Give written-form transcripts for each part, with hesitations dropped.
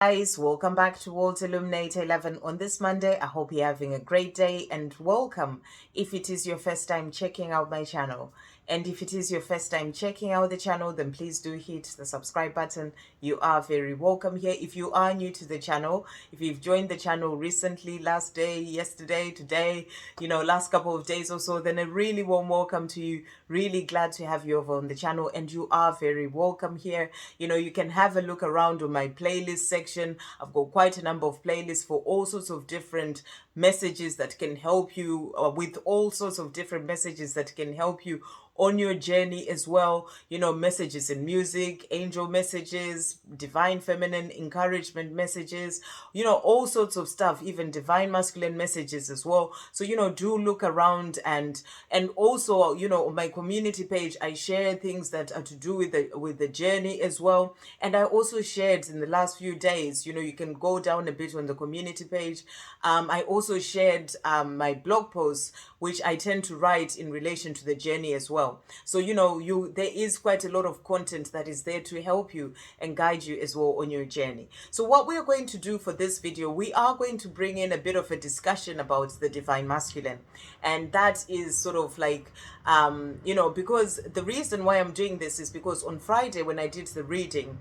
Guys, welcome back to World Illuminator 11 on this Monday. I hope you're having a great day and welcome if it is your first time checking out my channel. And if it is your first time checking out the channel, then please do hit the subscribe button. You are very welcome here. If you are new to the channel, if you've joined the channel recently, last day, yesterday, today, last couple of days or so, then a really warm welcome to you. Really glad to have you over on the channel and you are very welcome here. You can have a look around on my playlist section. I've got quite a number of playlists for all sorts of different messages that can help you with all sorts of different messages that can help you on your journey as well. Messages in music, angel messages, divine feminine encouragement messages, all sorts of stuff, even divine masculine messages as well. So, do look around and also, on my community page, I share things that are to do with the journey as well. And I also shared in the last few days, you can go down a bit on the community page. I also shared my blog posts, which I tend to write in relation to the journey as well. So, there is quite a lot of content that is there to help you and guide you as well on your journey. So what we are going to do for this video, we are going to bring in a bit of a discussion about the divine masculine. And that is sort of like, because the reason why I'm doing this is because on Friday when I did the reading,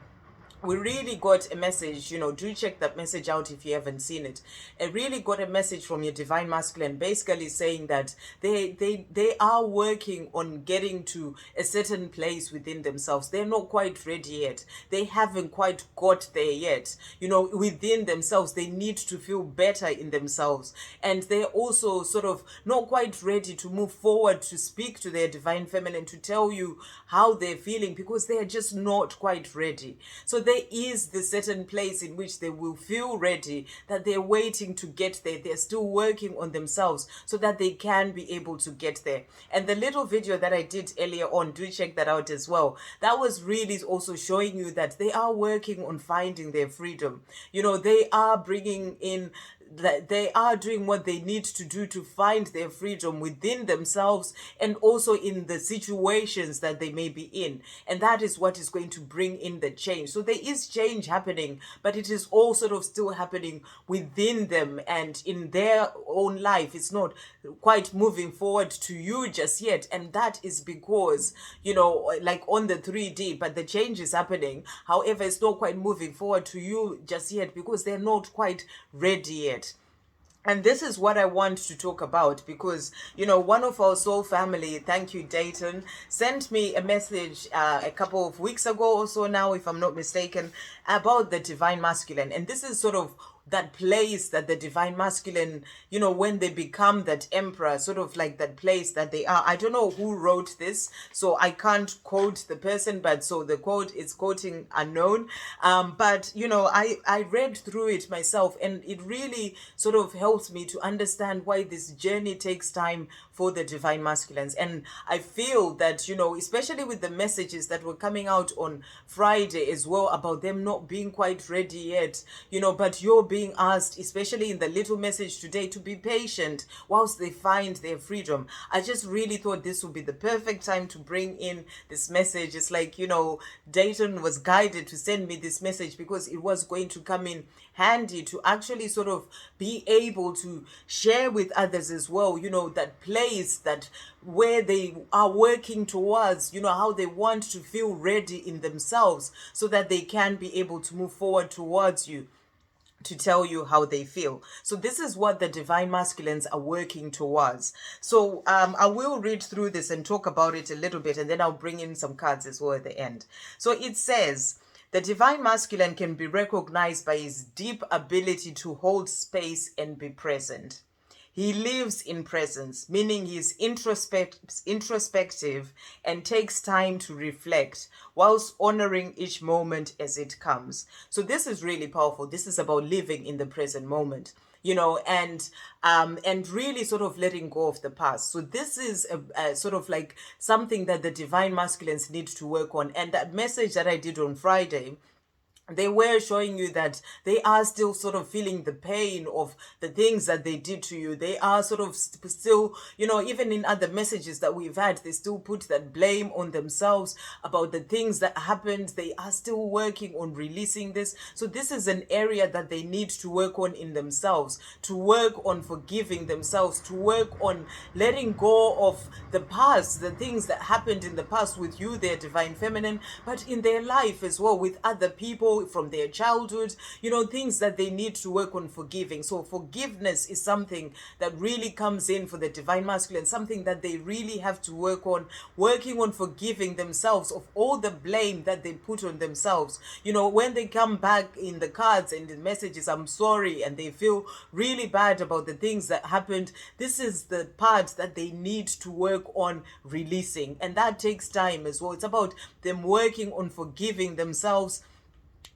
we really got a message. Do check that message out if you haven't seen it. I really got a message from your divine masculine, basically saying that they are working on getting to a certain place within themselves. They're not quite ready yet. They haven't quite got there yet. Within themselves, they need to feel better in themselves. And they're also sort of not quite ready to move forward to speak to their divine feminine, to tell you how they're feeling, because they're just not quite ready. So there is this certain place in which they will feel ready, that they're waiting to get there. They're still working on themselves so that they can be able to get there. And the little video that I did earlier on, do check that out as well. That was really also showing you that they are working on finding their freedom. They are bringing in that they are doing what they need to do to find their freedom within themselves and also in the situations that they may be in. And that is what is going to bring in the change. So there is change happening, but it is all sort of still happening within them and in their own life. It's not quite moving forward to you just yet. And that is because, like on the 3D, but the change is happening. However, it's not quite moving forward to you just yet because they're not quite ready yet. And this is what I want to talk about because, one of our soul family, thank you, Dayton, sent me a message a couple of weeks ago or so now, if I'm not mistaken, about the divine masculine. And this is sort of that place that the divine masculine, when they become that emperor, sort of like that place that they are. I don't know who wrote this, so I can't quote the person, but so the quote is quoting unknown. But, I read through it myself and it really sort of helps me to understand why this journey takes time for the divine masculines. And I feel that, especially with the messages that were coming out on Friday as well about them not being quite ready yet, but you're being asked, especially in the little message today, to be patient whilst they find their freedom. I just really thought this would be the perfect time to bring in this message. It's like, Dayton was guided to send me this message because it was going to come in handy to actually sort of be able to share with others as well, that place that where they are working towards, how they want to feel ready in themselves so that they can be able to move forward towards you to tell you how they feel. So this is what the divine masculines are working towards. So I will read through this and talk about it a little bit, and then I'll bring in some cards as well at the end. So it says, the divine masculine can be recognized by his deep ability to hold space and be present. He lives in presence, meaning he is introspective and takes time to reflect whilst honoring each moment as it comes. So this is really powerful. This is about living in the present moment, and really sort of letting go of the past. So this is a sort of like something that the divine masculines need to work on. And that message that I did on Friday, they were showing you that they are still sort of feeling the pain of the things that they did to you. They are sort of still, even in other messages that we've had, they still put that blame on themselves about the things that happened. They are still working on releasing this. So this is an area that they need to work on in themselves, to work on forgiving themselves, to work on letting go of the past, the things that happened in the past with you, their divine feminine, but in their life as well, with other people from their childhood, things that they need to work on forgiving. So forgiveness is something that really comes in for the divine masculine, something that they really have to work on, working on forgiving themselves of all the blame that they put on themselves. When they come back in the cards and the messages, I'm sorry, and they feel really bad about the things that happened, this is the part that they need to work on releasing. And that takes time as well. It's about them working on forgiving themselves,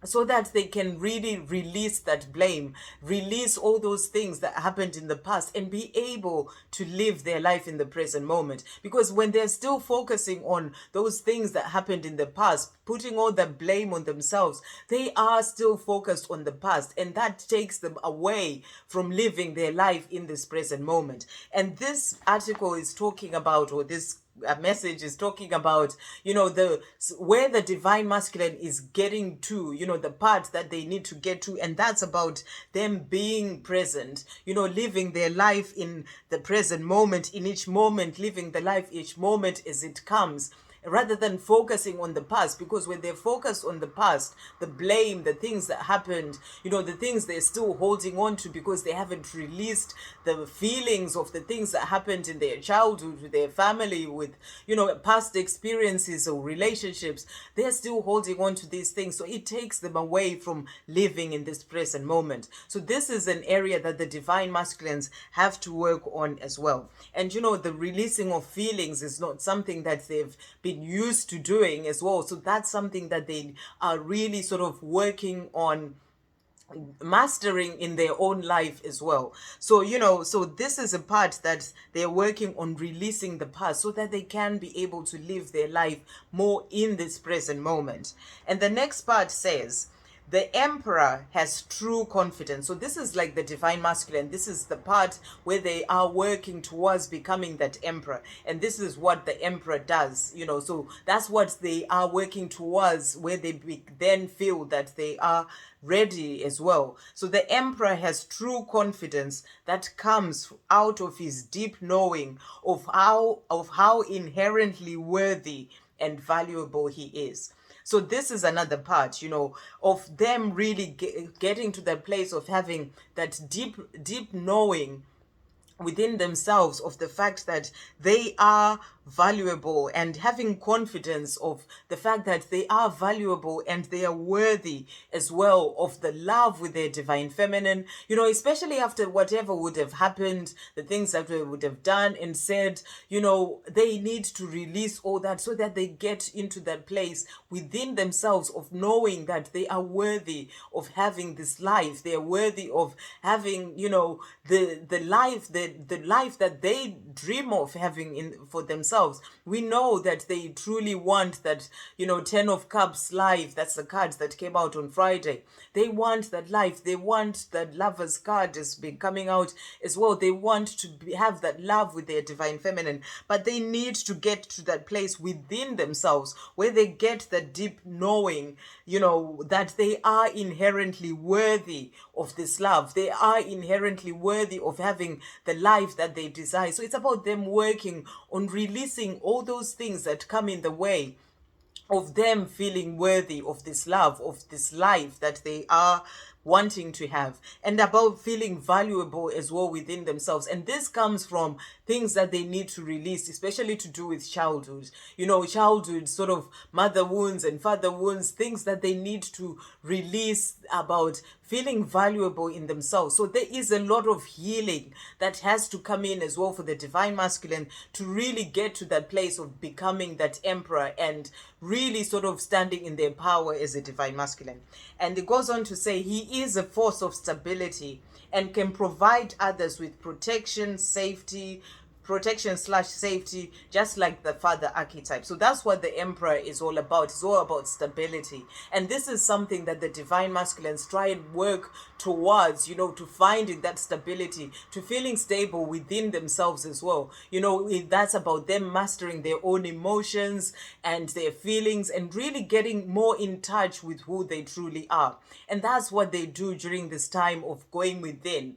so that they can really release that blame, release all those things that happened in the past, and be able to live their life in the present moment. Because when they're still focusing on those things that happened in the past, putting all the blame on themselves, they are still focused on the past, and that takes them away from living their life in this present moment. And this article is talking about, or this a message is talking about, the where the divine masculine is getting to, the part that they need to get to, and that's about them being present, living their life in the present moment, in each moment, living the life each moment as it comes, rather than focusing on the past. Because when they're focused on the past, the blame, the things that happened, the things they're still holding on to because they haven't released the feelings of the things that happened in their childhood, with their family, with, past experiences or relationships, they're still holding on to these things. So it takes them away from living in this present moment. So this is an area that the divine masculines have to work on as well. And, the releasing of feelings is not something that they've been used to doing as well. So that's something that they are really sort of working on mastering in their own life as well. So so this is a part that they're working on releasing the past, so that they can be able to live their life more in this present moment. And the next part says, the emperor has true confidence. So this is like the divine masculine. This is the part where they are working towards becoming that emperor. And this is what the emperor does, so that's what they are working towards, where they then feel that they are ready as well. So the emperor has true confidence that comes out of his deep knowing of how inherently worthy and valuable he is. So this is another part, of them really getting to that place of having that deep knowing within themselves of the fact that they are valuable, and having confidence of the fact that they are valuable and they are worthy as well of the love with their divine feminine, especially after whatever would have happened, the things that they would have done and said, they need to release all that, so that they get into that place within themselves of knowing that they are worthy of having this life. They are worthy of having, the life that they dream of having for themselves. We know that they truly want that, 10 of Cups life. That's the cards that came out on Friday. They want that life. They want that Lover's card has been coming out as well. They want to have that love with their divine feminine, but they need to get to that place within themselves where they get that deep knowing, that they are inherently worthy of this love. They are inherently worthy of having the life that they desire. So it's about them working on releasing all those things that come in the way of them feeling worthy of this love, of this life that they are wanting to have, and about feeling valuable as well within themselves. And this comes from things that they need to release, especially to do with childhood, childhood sort of mother wounds and father wounds, things that they need to release about feeling valuable in themselves. So there is a lot of healing that has to come in as well for the divine masculine to really get to that place of becoming that emperor and really sort of standing in their power as a divine masculine. And it goes on to say, he is a force of stability and can provide others with protection, safety, protection slash safety, just like the father archetype. So that's what the emperor is all about. It's all about stability. And this is something that the divine masculines try and work towards, to finding that stability, to feeling stable within themselves as well. That's about them mastering their own emotions and their feelings and really getting more in touch with who they truly are. And that's what they do during this time of going within.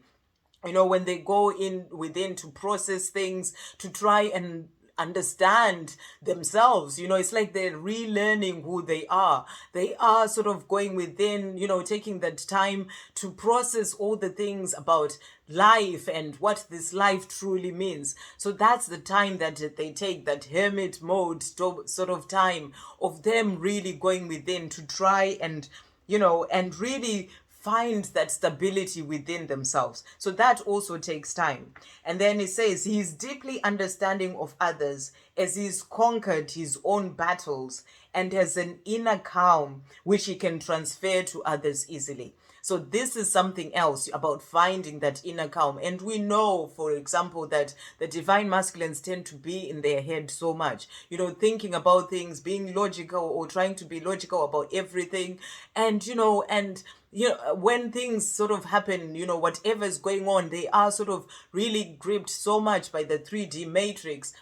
When they go in within to process things, to try and understand themselves, it's like they're relearning who they are. They are sort of going within, taking that time to process all the things about life and what this life truly means. So that's the time that they take, that hermit mode sort of time of them really going within to try and and really find that stability within themselves. So that also takes time. And then it says he's deeply understanding of others as he's conquered his own battles and has an inner calm which he can transfer to others easily. So this is something else about finding that inner calm. And we know, for example, that the divine masculines tend to be in their head so much, thinking about things, being logical or trying to be logical about everything. And, when things sort of happen, whatever is going on, they are sort of really gripped so much by the 3D matrix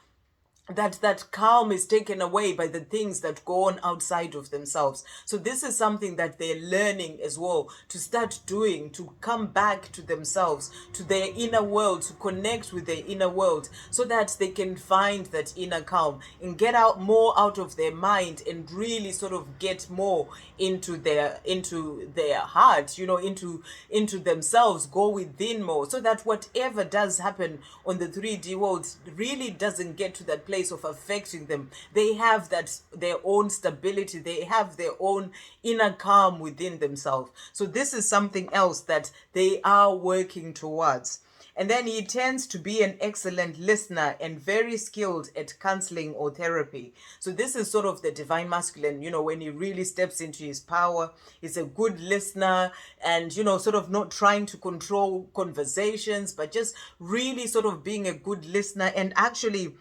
that calm is taken away by the things that go on outside of themselves. So this is something that they're learning as well to start doing, to come back to themselves, to their inner world, to connect with their inner world, so that they can find that inner calm and get out more out of their mind and really sort of get more into their heart, into themselves, go within more, so that whatever does happen on the 3D world really doesn't get to that place of affecting them. They have their own stability, they have their own inner calm within themselves. So this is something else that they are working towards. And then he tends to be an excellent listener and very skilled at counseling or therapy. So this is sort of the divine masculine, when he really steps into his power. He's a good listener and, sort of not trying to control conversations, but just really sort of being a good listener and actually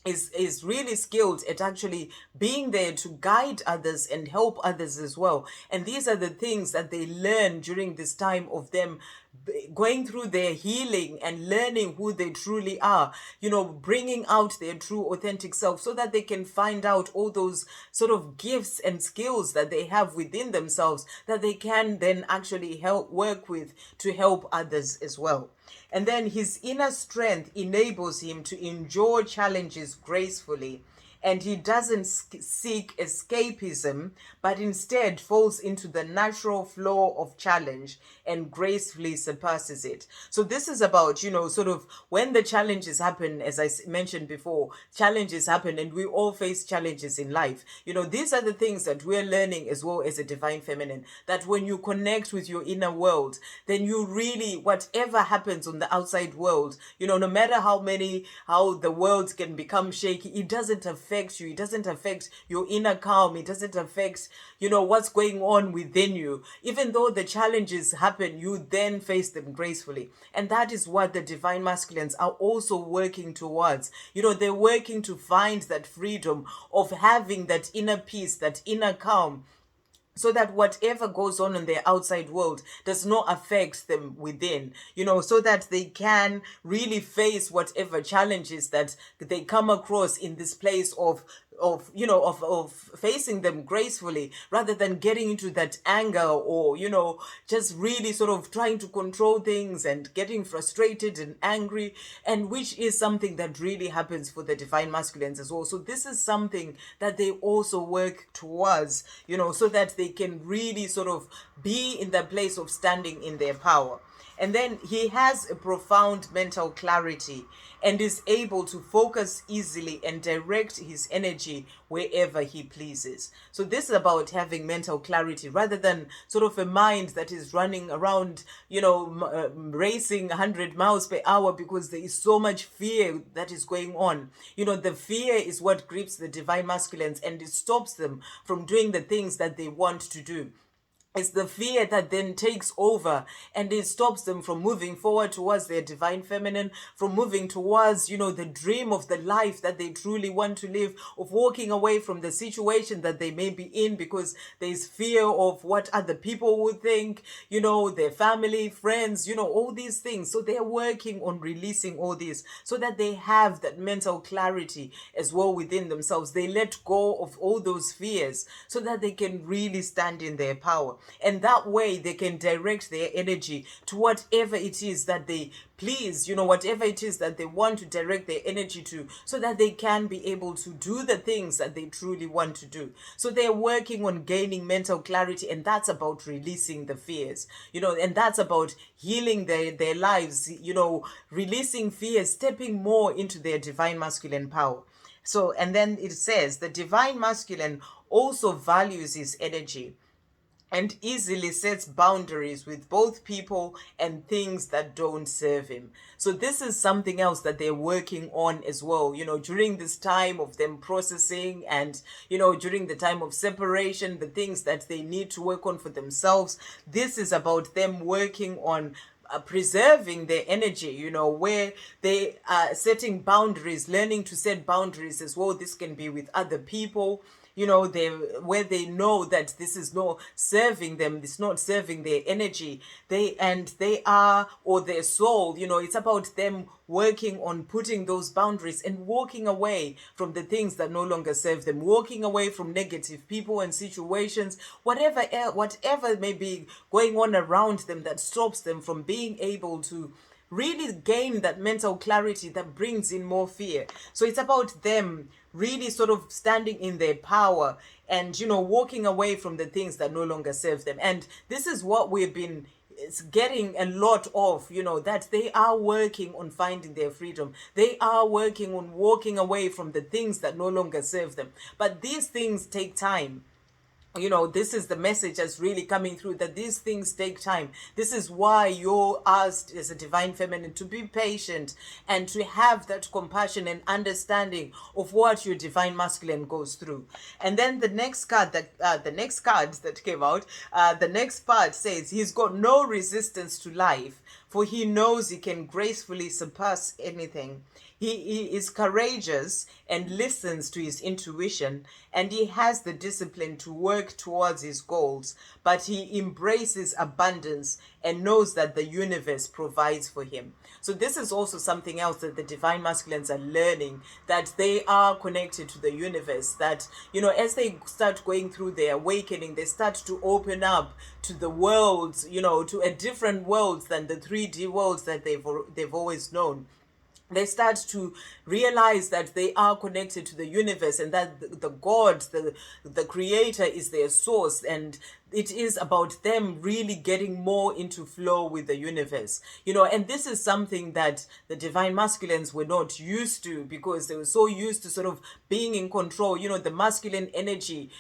is really skilled at actually being there to guide others and help others as well. And these are the things that they learn during this time of them going through their healing and learning who they truly are, bringing out their true authentic self, so that they can find out all those sort of gifts and skills that they have within themselves that they can then actually help work with to help others as well. And then his inner strength enables him to endure challenges gracefully. And he doesn't seek escapism, but instead falls into the natural flow of challenge and gracefully surpasses it. So this is about, sort of when the challenges happen, as I mentioned before, challenges happen and we all face challenges in life. These are the things that we're learning as well as a divine feminine, that when you connect with your inner world, then you really, whatever happens on the outside world, no matter how the world can become shaky, it doesn't affect you. It doesn't affect your inner calm. It doesn't affect, what's going on within you. Even though the challenges happen, you then face them gracefully. And that is what the divine masculines are also working towards. They're working to find that freedom of having that inner peace, that inner calm, so that whatever goes on in their outside world does not affect them within, so that they can really face whatever challenges that they come across in this place of facing them gracefully, rather than getting into that anger or just really sort of trying to control things and getting frustrated and angry, and which is something that really happens for the divine masculines as well. So this is something that they also work towards, so that they can really sort of be in the place of standing in their power. And then he has a profound mental clarity and is able to focus easily and direct his energy wherever he pleases. So this is about having mental clarity rather than sort of a mind that is running around, racing 100 miles per hour because there is so much fear that is going on. The fear is what grips the divine masculines and it stops them from doing the things that they want to do. It's the fear that then takes over, and it stops them from moving forward towards their divine feminine, from moving towards, the dream of the life that they truly want to live, of walking away from the situation that they may be in because there's fear of what other people would think, their family, friends, all these things. So they're working on releasing all this so that they have that mental clarity as well within themselves. They let go of all those fears so that they can really stand in their power. And that way they can direct their energy to whatever it is that they please, whatever it is that they want to direct their energy to, so that they can be able to do the things that they truly want to do. So they're working on gaining mental clarity, and that's about releasing the fears, and that's about healing their lives, releasing fears, stepping more into their divine masculine power. So, and then it says the divine masculine also values his energy and easily sets boundaries with both people and things that don't serve him. So this is something else that they're working on as well, during this time of them processing and, during the time of separation, the things that they need to work on for themselves. This is about them working on preserving their energy, where they are setting boundaries, learning to set boundaries as well. This can be with other people, they where they know that this is not serving them, it's not serving their energy, they are, or their soul, it's about them working on putting those boundaries and walking away from the things that no longer serve them, walking away from negative people and situations, whatever may be going on around them that stops them from being able to really gain that mental clarity that brings in more fear. So it's about them really sort of standing in their power and, walking away from the things that no longer serve them. And this is what we've been getting a lot of, that they are working on finding their freedom. They are working on walking away from the things that no longer serve them. But these things take time. This is the message that's really coming through, that these things take time. This is why you're asked as a divine feminine to be patient and to have that compassion and understanding of what your divine masculine goes through. And then the next card that came out, the next part says he's got no resistance to life, for he knows he can gracefully surpass anything. He is courageous and listens to his intuition, and he has the discipline to work towards his goals, but he embraces abundance and knows that the universe provides for him. So this is also something else that the divine masculines are learning, that they are connected to the universe, that, as they start going through their awakening, they start to open up to the worlds, to a different worlds than the 3D worlds that they've always known. They start to realize that they are connected to the universe, and that the God, the creator, is their source, and it is about them really getting more into flow with the universe, and this is something that the divine masculines were not used to, because they were so used to sort of being in control. The masculine energy,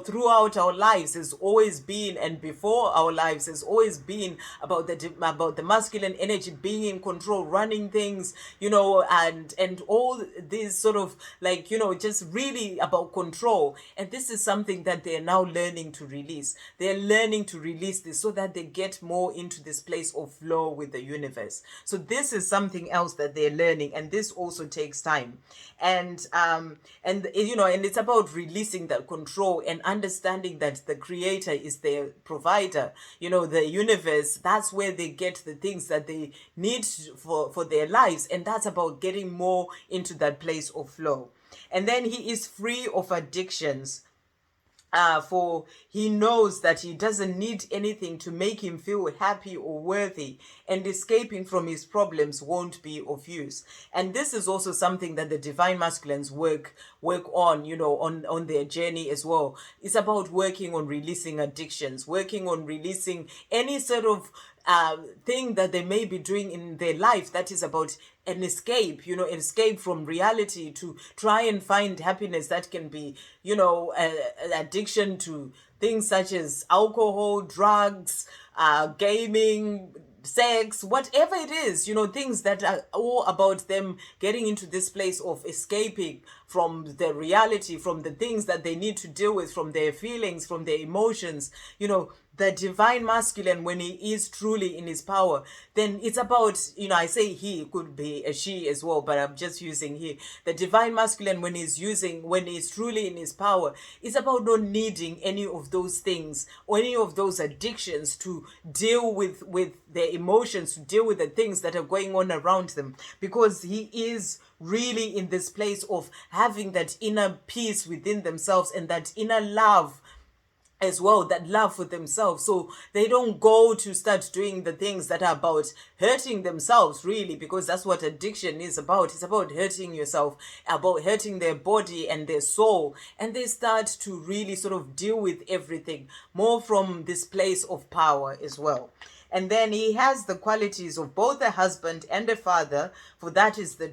throughout our lives has always been, and before our lives has always been, about the masculine energy being in control, running things, and all these sort of just really about control. And this is something that they're now learning to release. They're learning to release this so that they get more into this place of flow with the universe. So this is something else that they're learning, and this also takes time. And it's about releasing that control and understanding that the creator is their provider, the universe. That's where they get the things that they need for their lives, and that's about getting more into that place of flow. And then he is free of addictions, for he knows that he doesn't need anything to make him feel happy or worthy, and escaping from his problems won't be of use. And this is also something that the divine masculines work on, on their journey as well. It's about working on releasing addictions, working on releasing any sort of thing that they may be doing in their life that is about an escape, an escape from reality, to try and find happiness. That can be, addiction to things such as alcohol, drugs, gaming, sex, whatever it is, things that are all about them getting into this place of escaping from the reality, from the things that they need to deal with, from their feelings, from their emotions. The divine masculine, when he is truly in his power, then it's about, I say he, it could be a she as well, but I'm just using he. The divine masculine, when he's truly in his power, it's about not needing any of those things or any of those addictions to deal with their emotions, to deal with the things that are going on around them, because he is really in this place of having that inner peace within themselves and that inner love as well, that love for themselves. So they don't go to start doing the things that are about hurting themselves, really, because that's what addiction is about. It's about hurting yourself, about hurting their body and their soul. And they start to really sort of deal with everything more from this place of power as well. And then he has the qualities of both a husband and a father, for that is the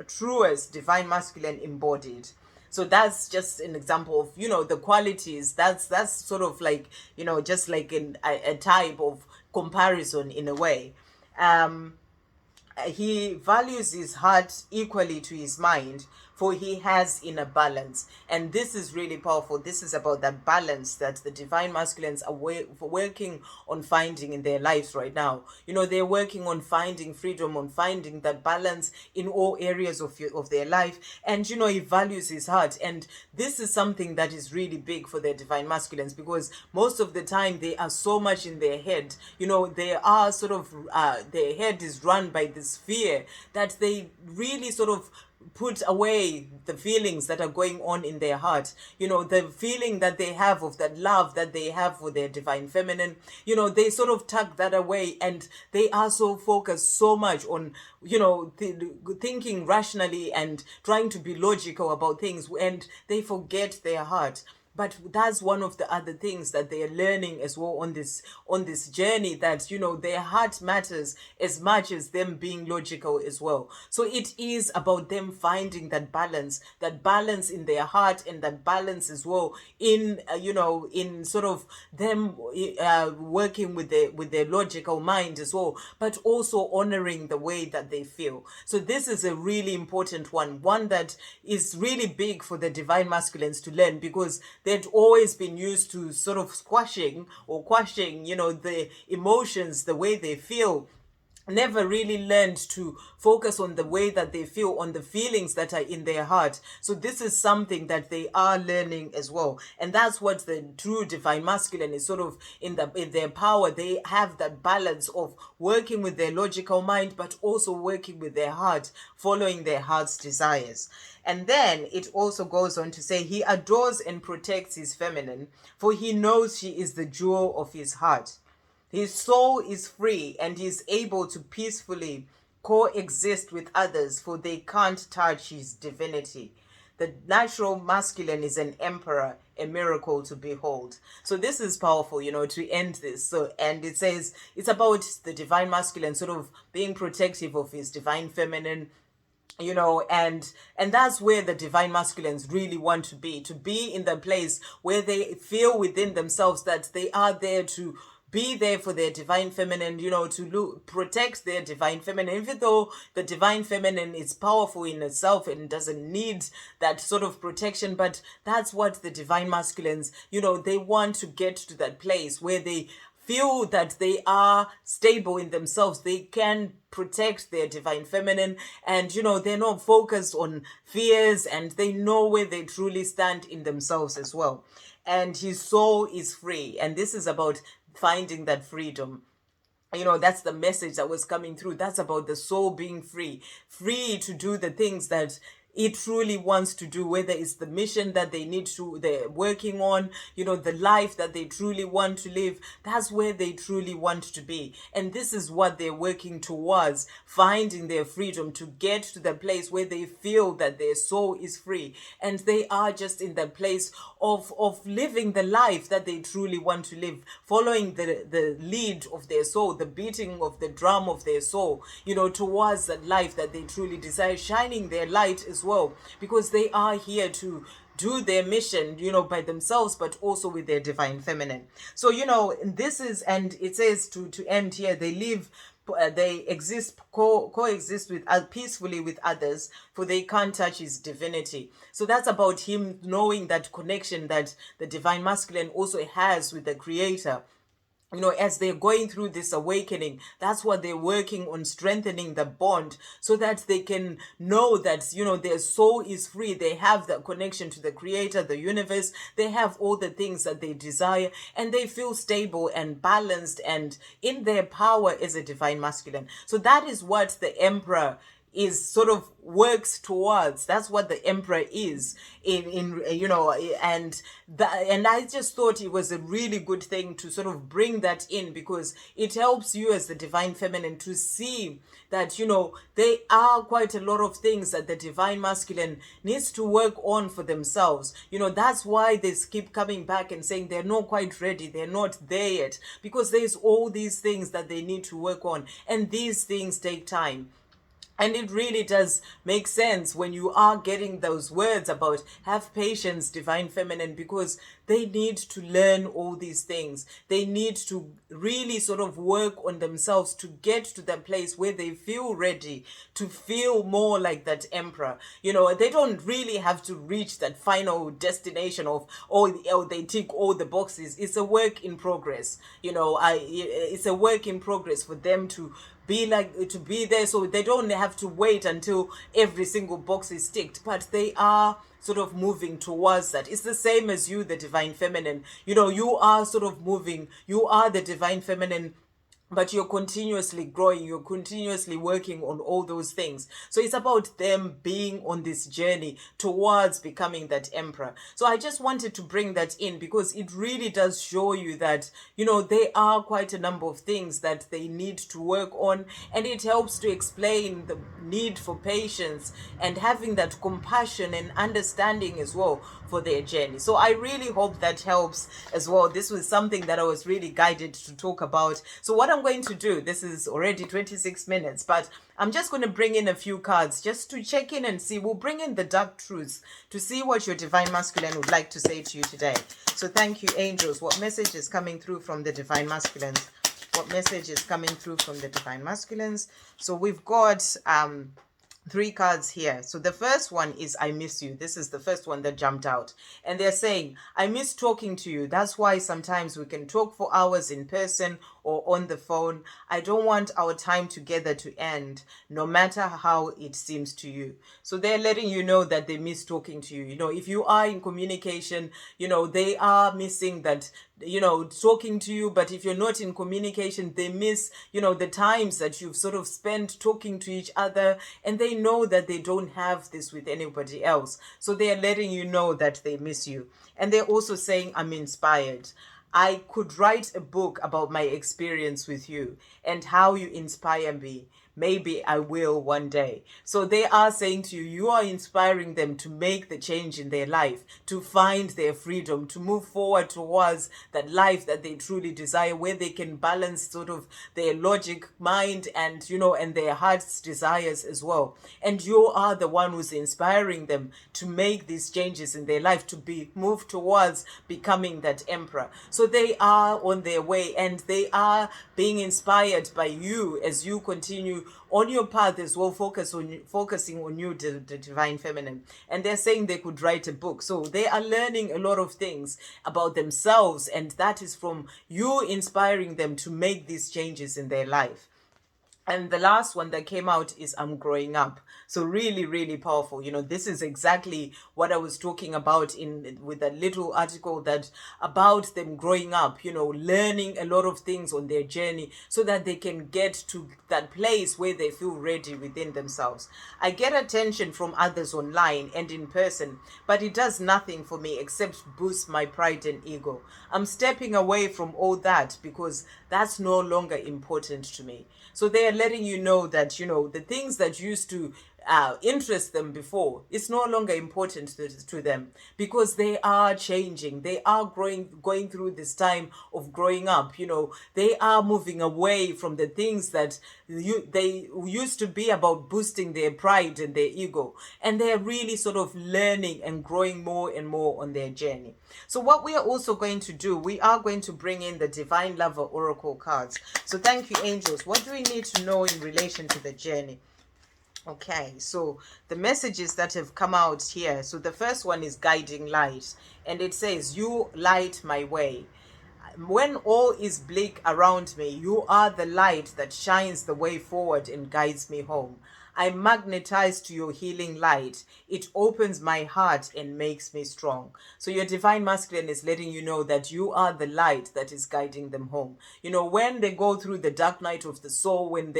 truest divine masculine embodied. So that's just an example of, the qualities. That's sort of like, just like a type of comparison in a way. He values his heart equally to his mind, for he has inner balance. And this is really powerful. This is about that balance that the divine masculines are working on finding in their lives right now. They're working on finding freedom, on finding that balance in all areas of their life. And he values his heart. And this is something that is really big for their divine masculines, because most of the time they are so much in their head. They are sort of their head is run by this fear that they really sort of put away the feelings that are going on in their heart. The feeling that they have of that love that they have for their divine feminine, they sort of tuck that away, and they are so focused so much on, thinking rationally and trying to be logical about things, and they forget their heart. But that's one of the other things that they are learning as well on this journey, that their heart matters as much as them being logical as well. So it is about them finding that balance in their heart, and that balance as well in in sort of them working with their logical mind as well, but also honoring the way that they feel. So this is a really important one that is really big for the divine masculines to learn, because they'd always been used to sort of squashing or quashing, the emotions, the way they feel. Never really learned to focus on the way that they feel, on the feelings that are in their heart. So this is something that they are learning as well. And that's what the true divine masculine is sort of in their power. They have that balance of working with their logical mind, but also working with their heart, following their heart's desires. And then it also goes on to say he adores and protects his feminine, for he knows she is the jewel of his heart. His soul is free and he is able to peacefully coexist with others, for they can't touch his divinity. The natural masculine is an emperor, a miracle to behold. So this is powerful, to end this. So, and it says it's about the divine masculine sort of being protective of his divine feminine, and that's where the divine masculines really want to be in the place where they feel within themselves that they are there to be there for their divine feminine, to protect their divine feminine, even though the divine feminine is powerful in itself and doesn't need that sort of protection. But that's what the divine masculines, they want to get to that place where they feel that they are stable in themselves. They can protect their divine feminine, and they're not focused on fears, and they know where they truly stand in themselves as well. And his soul is free, and this is about finding that freedom. That's the message that was coming through. That's about the soul being free to do the things that it truly wants to do, whether it's the mission that they're working on, the life that they truly want to live. That's where they truly want to be. And this is what they're working towards, finding their freedom, to get to the place where they feel that their soul is free. And they are just in the place of living the life that they truly want to live, following the lead of their soul, the beating of the drum of their soul, towards that life that they truly desire, shining their light as well, because they are here to do their mission, by themselves, but also with their divine feminine. So, this is, and it says to end here, they live they exist coexist with peacefully with others, for they can't touch his divinity. So that's about him knowing that connection that the divine masculine also has with the creator. As they're going through this awakening, that's what they're working on, strengthening the bond, so that they can know that, their soul is free. They have that connection to the creator, the universe. They have all the things that they desire, and they feel stable and balanced and in their power as a divine masculine. So that is what the emperor is sort of works towards. That's what the emperor is in and I just thought it was a really good thing to sort of bring that in, because it helps you as the divine feminine to see that there are quite a lot of things that the divine masculine needs to work on for themselves. That's why they keep coming back and saying they're not quite ready, they're not there yet, because there's all these things that they need to work on, and these things take time. And it really does make sense when you are getting those words about have patience, divine feminine, because they need to learn all these things. They need to really sort of work on themselves to get to that place where they feel ready to feel more like that emperor. They don't really have to reach that final destination of, they tick all the boxes. It's a work in progress. It's a work in progress for them to be there, so they don't have to wait until every single box is ticked, but they are sort of moving towards that. It's the same as you, the divine feminine. You are sort of moving, you are the divine feminine, but you're continuously growing, you're continuously working on all those things. So it's about them being on this journey towards becoming that emperor. So I just wanted to bring that in, because it really does show you that, there are quite a number of things that they need to work on, and it helps to explain the need for patience and having that compassion and understanding as well for their journey. So I really hope that helps as well. This was something that I was really guided to talk about. So what I'm going to do, this is already 26 minutes, but I'm just going to bring in a few cards just to check in and see. We'll bring in the dark truths to see what your divine masculine would like to say to you today. So thank you, angels. What message is coming through from the divine masculines? What message is coming through from the divine masculines? So we've got 3 cards here. So the first one is I miss you. This is the first one that jumped out. And they're saying, I miss talking to you. That's why sometimes we can talk for hours in person or on the phone. I don't want our time together to end, no matter how it seems to you. So they're letting you know that they miss talking to you. If you are in communication, they are missing that, talking to you. But if you're not in communication, they miss, the times that you've sort of spent talking to each other, and they know that they don't have this with anybody else. So they are letting you know that they miss you. And they're also saying, I'm inspired. I could write a book about my experience with you and how you inspire me. Maybe I will one day. So they are saying to you, you are inspiring them to make the change in their life, to find their freedom, to move forward towards that life that they truly desire, where they can balance sort of their logic mind and, and their heart's desires as well. And you are the one who's inspiring them to make these changes in their life, to be moved towards becoming that emperor. So they are on their way, and they are being inspired by you as you continue on your path as well, focusing on you, the divine feminine. And they're saying they could write a book. So they are learning a lot of things about themselves, and that is from you inspiring them to make these changes in their life. And the last one that came out is I'm growing up. So really, really powerful. This is exactly what I was talking about with that little article that about them growing up, learning a lot of things on their journey so that they can get to that place where they feel ready within themselves. I get attention from others online and in person, but it does nothing for me except boost my pride and ego. I'm stepping away from all that because that's no longer important to me. So they are letting you know that, the things that used to interest them before, it's no longer important to them, because they are changing. They are going through this time of growing up. They are moving away from the things that they used to be about boosting their pride and their ego, and they're really sort of learning and growing more and more on their journey. So what we are also going to do, we are going to bring in the Divine Lover Oracle cards. So thank you, angels. What do we need to know in relation to the journey? Okay, so the messages that have come out here. So the first one is guiding light, and it says, "You light my way. When all is bleak around me, you are the light that shines the way forward and guides me home. I'm magnetized to your healing light. It opens my heart and makes me strong." So your divine masculine is letting you know that you are the light that is guiding them home. When they go through the dark night of the soul, when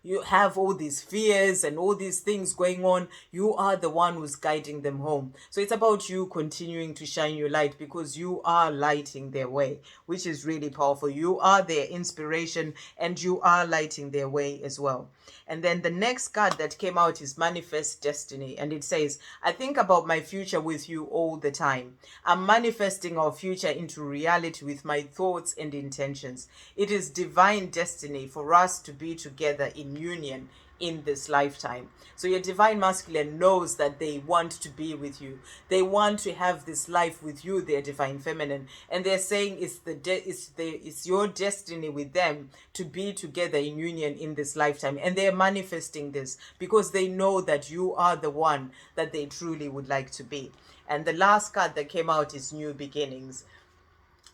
you have all these fears and all these things going on, you are the one who's guiding them home. So it's about you continuing to shine your light, because you are lighting their way, which is really powerful. You are their inspiration, and you are lighting their way as well. And then the next card that came out is Manifest Destiny. And it says, "I think about my future with you all the time. I'm manifesting our future into reality with my thoughts and intentions. It is divine destiny for us to be together in union in this lifetime." So your divine masculine knows that they want to be with you. They want to have this life with you, their divine feminine, and they're saying it's your destiny with them to be together in union in this lifetime, and they're manifesting this because they know that you are the one that they truly would like to be. And the last card that came out is New Beginnings.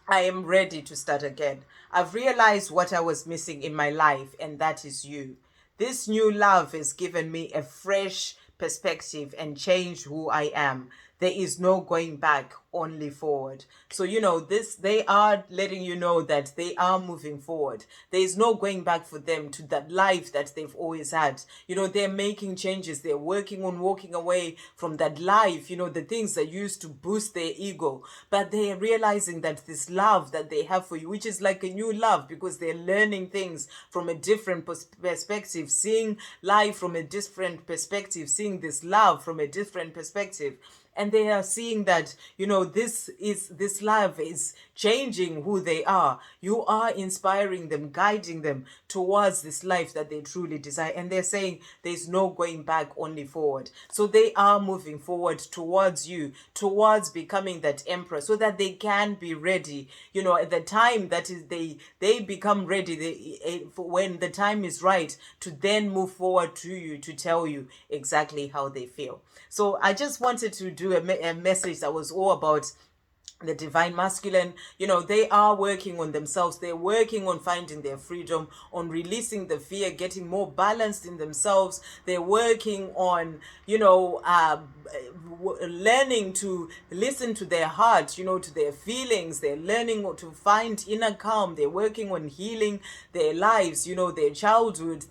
"I am ready to start again. I've realized what I was missing in my life, and that is you. This new love has given me a fresh perspective and changed who I am. There is no going back, only forward." So, they are letting you know that they are moving forward. There is no going back for them to that life that they've always had. They're making changes. They're working on walking away from that life, the things that used to boost their ego. But they're realizing that this love that they have for you, which is like a new love, because they're learning things from a different perspective, seeing life from a different perspective, seeing this love from a different perspective. And they are seeing that, this love is changing who they are. You are inspiring them, guiding them towards this life that they truly desire. And they're saying there's no going back, only forward. So they are moving forward towards you, towards becoming that emperor, so that they can be ready, at the time that is they become ready, when the time is right, to then move forward to you, to tell you exactly how they feel. So I just wanted to do a message that was all about the divine masculine. They are working on themselves. They're working on finding their freedom, on releasing the fear, getting more balanced in themselves. They're working on, learning to listen to their heart, to their feelings. They're learning to find inner calm. They're working on healing their lives, their childhood,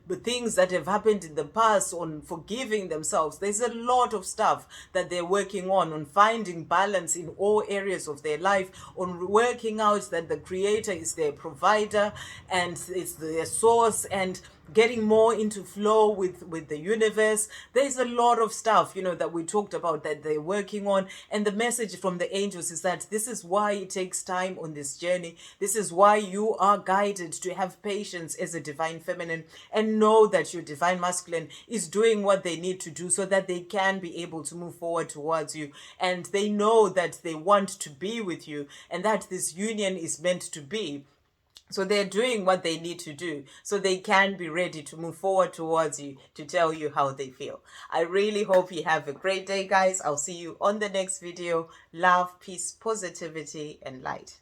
the things that have happened in the past, on forgiving themselves. There's a lot of stuff that they're working on finding balance in all areas of their life, on working out that the Creator is their provider and it's their source, and getting more into flow with the universe. There's a lot of stuff, that we talked about that they're working on. And the message from the angels is that this is why it takes time on this journey. This is why you are guided to have patience as a divine feminine, and know that your divine masculine is doing what they need to do so that they can be able to move forward towards you. And they know that they want to be with you, and that this union is meant to be. So they're doing what they need to do so they can be ready to move forward towards you, to tell you how they feel. I really hope you have a great day, guys. I'll see you on the next video. Love, peace, positivity, and light.